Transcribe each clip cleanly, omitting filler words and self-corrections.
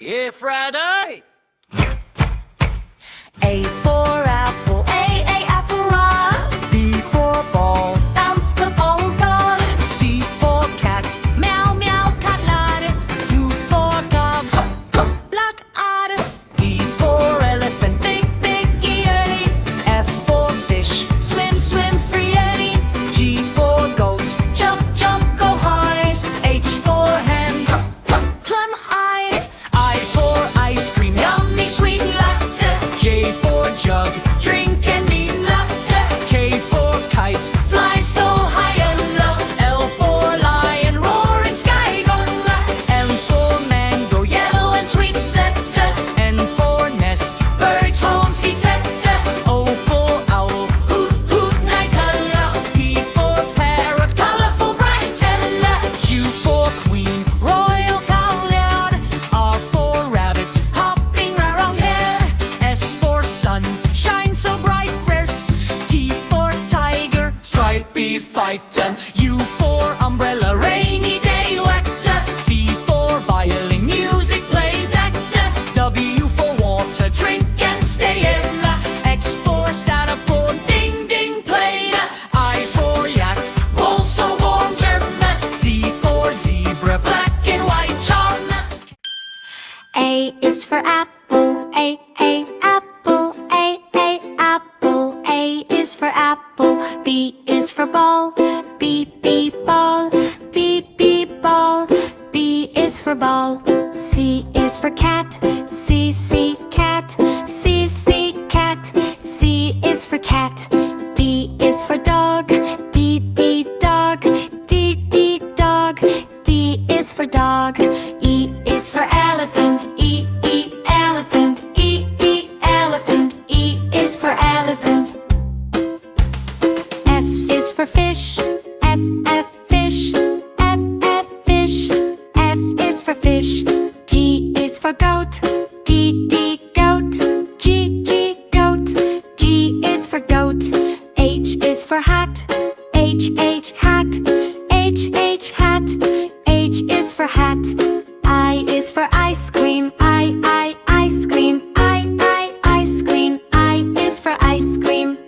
Yeah, Friday. A for apple, A apple rock. B for ball. Bounce the ball gone. C for cat. Meow meow cat lad. U for dog. Black odd. E for elephant. Big early. F for fish. Swim free Eddie. G for goat. Jump go high. H for hen. Plum high. I for ice cream. Yummy sweet latte. J for jug. Drink and eat latte. K for kite. Fly so high and low. L for lion. Roaring sky gone. M for mango. Yellow and sweet set. N for nest. Birds home see tete. O for owl. Hoot night owl. P for parrot. Colorful bright and Q for queen. royal cowlard. R for rabbit. Hopping around here. S for sun. Shine so bright verse. T for tiger. Stripey fighter. U for umbrella. Rainy day wet. V for violin. Music plays at. W for water. Drink and stay in. X for saxophone. Ding ding played. I for yak. Also warm German. Z for zebra. Black and white charm. A is for apple. A apple. A apple. A is for apple. B is for ball. B ball. B ball. B is for ball. C is for cat. C cat. C cat. C is for cat. D is for dog. D dog. D dog. D is for dog. E is for elephant. E elephant. E elephant. E is for elephant. F is for fish. F fish. F fish. F is for fish. G is for goat. D goat. G goat. G is for goat. H is for hat. H hat. H hat. H is for hat. I is for ice cream. I ice cream. I ice cream. I is for ice cream.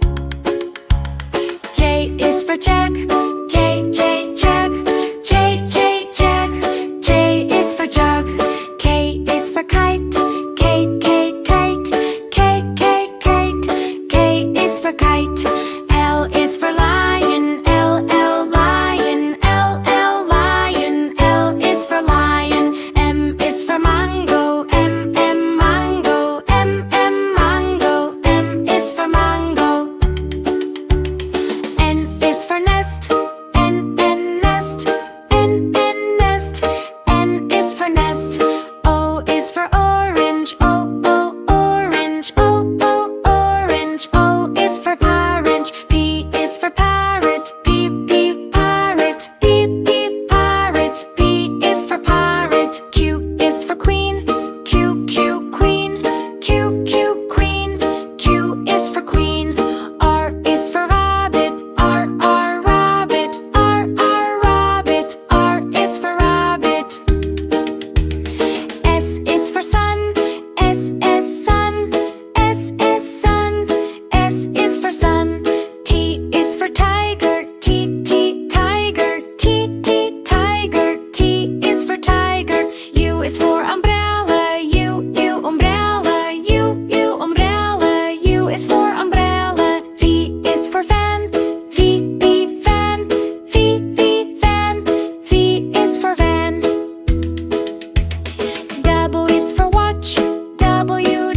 J is for jug. J jug. J jug. J is for jug. K is for kite. K kite. K kite. K is for kite. L is for lion. L lion. L lion. L is for lion. M is for mango. M mango. M mango. M is for mango. N is for nest. N nest. N nest. N is for nest. O is for orange. O orange. O orange. O is for orange. P is for parrot. P parrot. P parrot. P is for parrot. Q is for queen. Q queen. Q queen. Q is for queen. R is for rabbit. R rabbit. R rabbit. R is for rabbit. S is for sun. S sun. S sun. S is for sun. T is for tiger. T tiger. T tiger. T is for tiger. U is for umbrella. U umbrella. U umbrella. U is for umbrella. V is for fan. V fan. V fan. V is for van. W is for watch. W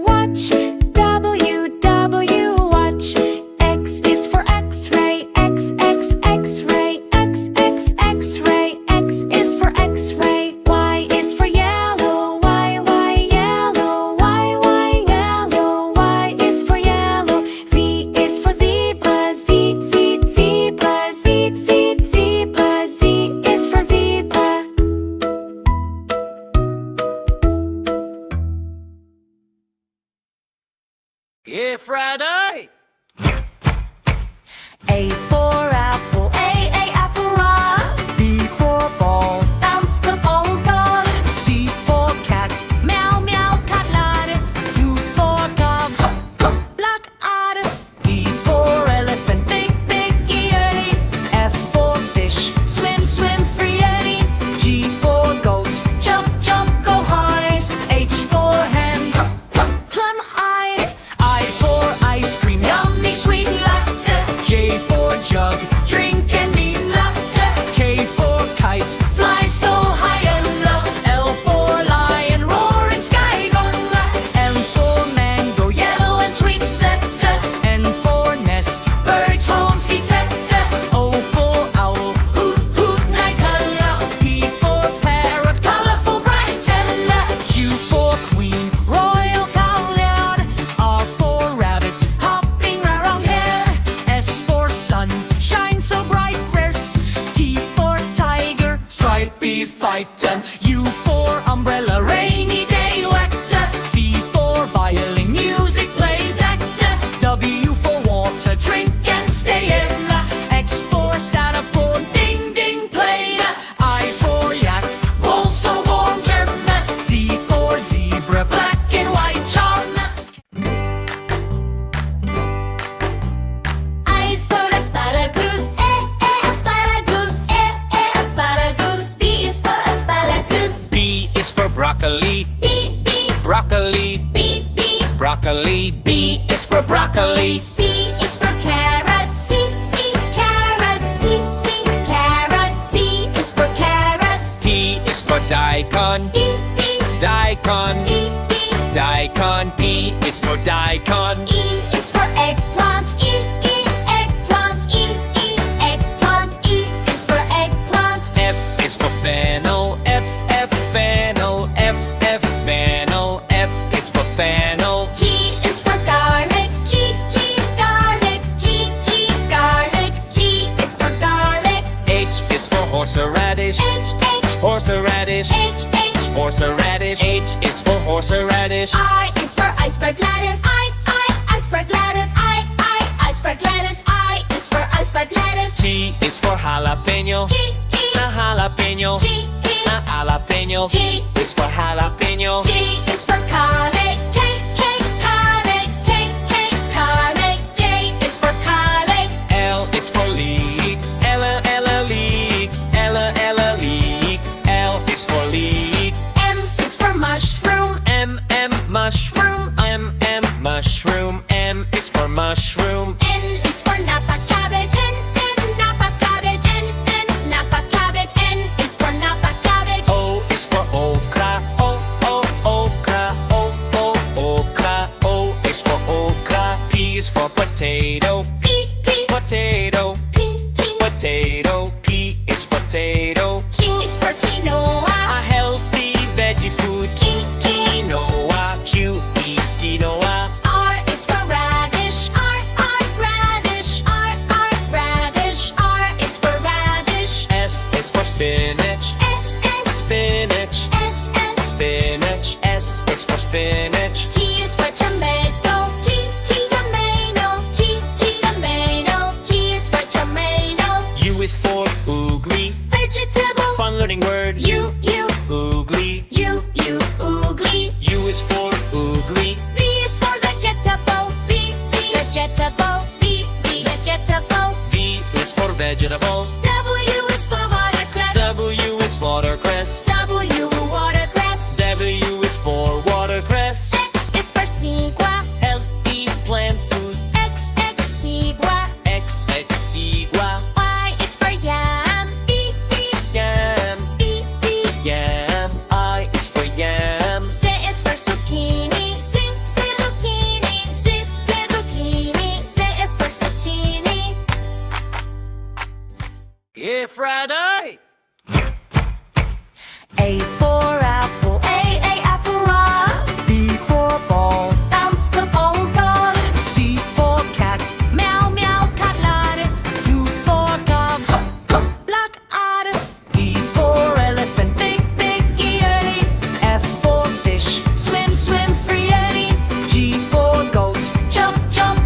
watch. W watch. X is for X-ray. X-ray. X-ray. X is for X-ray. Y is for yellow. Y yellow. Y yellow. Y is for yellow. Z is for zebra. Z zebra. Z zebra. Z is for zebra. Yeah, Friday. A for apple. A apple rock. B for ball. Bounce the ball gone. C for cat. broccoli. B is for broccoli. C is for carrot. C carrot. C carrot. C is for carrot. D is for daikon. D Daikon. D Daikon. D is for daikon. E is for eggplant. E eggplant. E eggplant. E is for eggplant. F is for fennel. F fennel. F fennel. F is for fennel. G is for garlic. G garlic. G garlic. G is for garlic. H is for horseradish. H Horseradish. H Horseradish. H is for horseradish. I is for iceberg lettuce. I iceberg lettuce. I iceberg lettuce. I is for iceberg lettuce. T is for jalapeno. G A jalapeno. G A jalapeno. G is for jalapeno. T is for garlic. K garlic. K garlic. J is for garlic. L is for leek. Ella leek. Ella leek. L is for leek. M is for mushroom. M mushroom. M mushroom. M is for mushroom. N is for napa cabbage. N napa cabbage. N napa cabbage. N is for napa cabbage. O is for okra. Okra. Okra. O is for okra. P is for potato. P Potato. Potato. P is for potato. Q is for quinoa. A healthy veggie food. Quinoa. Q-E, quinoa. R is for radish. Radish. Radish. R is for radish. S is for spinach. S Spinach. Spinach. S is for spinach. T is for tomato. T tomato. T tomato. T is for tomato. U is for oogly. Vegetable. Fun learning word. U Oogly. oogly. U is for oogly. V is for vegetable. V vegetable. V vegetable. V is for vegetable. W is for watercress. W is watercress. W watercress. W is for watercress. X is for sigua. Healthy plant food. X sigua. X sigua. Y is for yam. Yam. Yam. I is for yam. Z is for zucchini. Zucchini. Zucchini. Z is for zucchini. Yeah, Friday. A for apple. A apple rock. B for ball. Bounce the ball gone. C for cat. Meow meow cat lad. U for dog. Black otter. E for elephant. Big yeti. F for fish. Swim free yeti. G for goat. Jump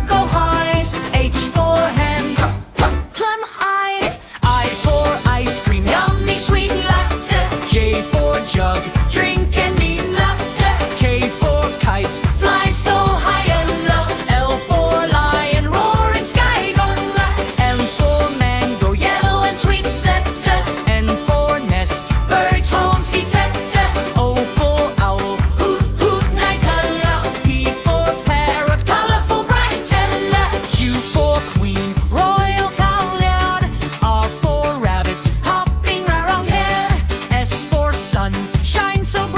go high. H for hen. Plum eye. I for ice cream. Yummy sweet latte. J for jug. Drink and eat latte. K for kite. Fly so high and low. L for lion. Roaring sky gone. M for mango. Yellow and sweet set. N for nest. Birds home seat set. O for owl. Hoot night hello. P for parrot. Colorful bright and Q for queen. royal cloud. R for rabbit. Hopping around here. S for sun. Shine so bright.